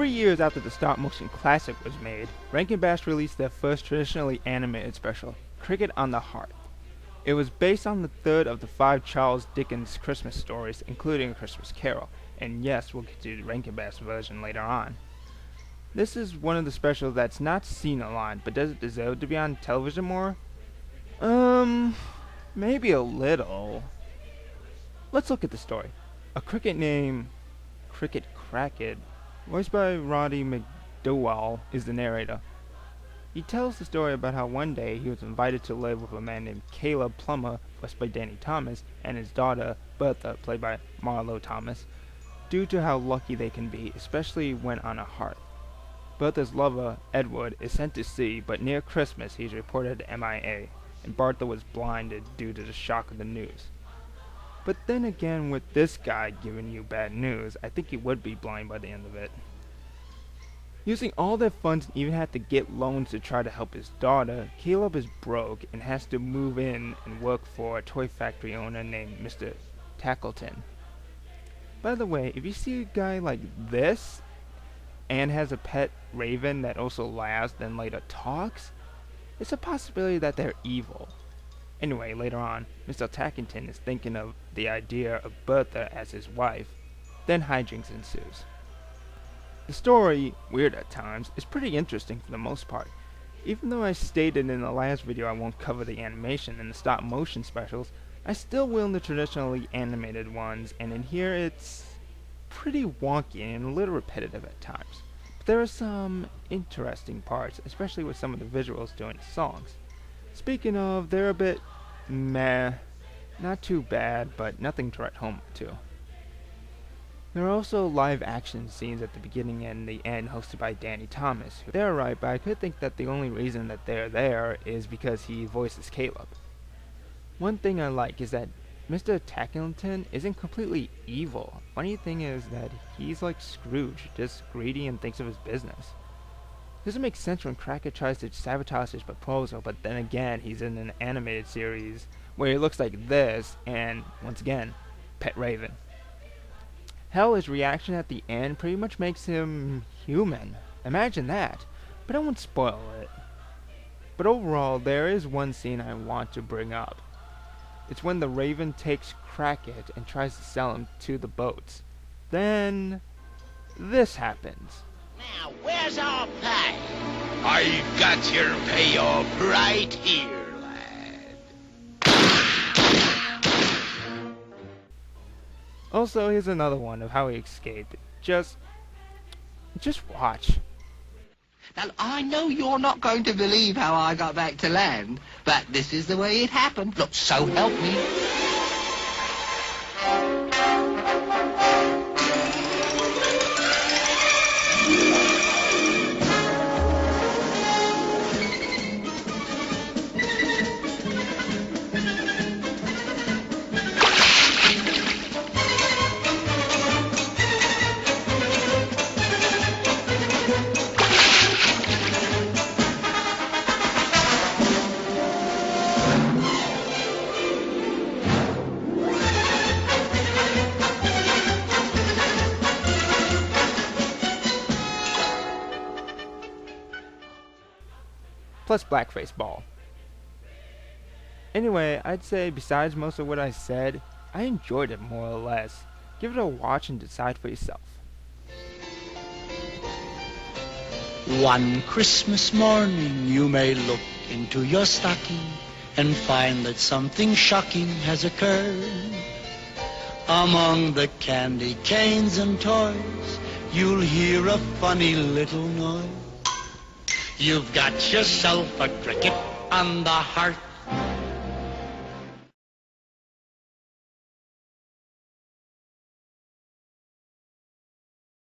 3 years after the stop-motion classic was made, Rankin released their first traditionally animated special, Cricket on the Hearth. It was based on the third of the 5 Charles Dickens Christmas stories, including A Christmas Carol, and yes, we'll get to the Rankin version later on. This is one of the specials that's not seen a lot, but does it deserve to be on television more? Maybe a little. Let's look at the story. A cricket named Cricket Crackit, voiced by Roddy McDowall, is the narrator. He tells the story about how one day he was invited to live with a man named Caleb Plummer, voiced by Danny Thomas, and his daughter, Bertha, played by Marlo Thomas, due to how lucky they can be, especially when on a hearth. Bertha's lover, Edward, is sent to sea, but near Christmas he's reported MIA, and Bertha was blinded due to the shock of the news. But then again, with this guy giving you bad news, I think he would be blind by the end of it. Using all their funds and even had to get loans to try to help his daughter, Caleb is broke and has to move in and work for a toy factory owner named Mr. Tackleton. By the way, if you see a guy like this and has a pet raven that also laughs then later talks, it's a possibility that they're evil. Anyway, later on, Mr. Tackleton is thinking of the idea of Bertha as his wife. Then hijinks ensues. The story, weird at times, is pretty interesting for the most part. Even though I stated in the last video I won't cover the animation and the stop motion specials, I still will in the traditionally animated ones, and in here it's pretty wonky and a little repetitive at times. But there are some interesting parts, especially with some of the visuals during the songs. Speaking of, they're a bit meh, not too bad, but nothing to write home to. There are also live action scenes at the beginning and the end hosted by Danny Thomas. They're right, but I could think that the only reason that they're there is because he voices Caleb. One thing I like is that Mr. Tackleton isn't completely evil. Funny thing is that he's like Scrooge, just greedy and thinks of his business. It doesn't make sense when Crackit tries to sabotage his proposal, but then again he's in an animated series where he looks like this and, once again, pet raven. Hell, his reaction at the end pretty much makes him human. Imagine that. But I won't spoil it. But overall, there is one scene I want to bring up. It's when the raven takes Crackit and tries to sell him to the boats. Then this happens. Now, where's our pay? I've got your payoff right here, lad. Also, here's another one of how he escaped. Just watch. Now, I know you're not going to believe how I got back to land, but this is the way it happened. Look, so help me. Plus blackface ball. Anyway, I'd say besides most of what I said, I enjoyed it more or less. Give it a watch and decide for yourself. One Christmas morning you may look into your stocking and find that something shocking has occurred. Among the candy canes and toys, you'll hear a funny little noise. You've got yourself a cricket on the hearth.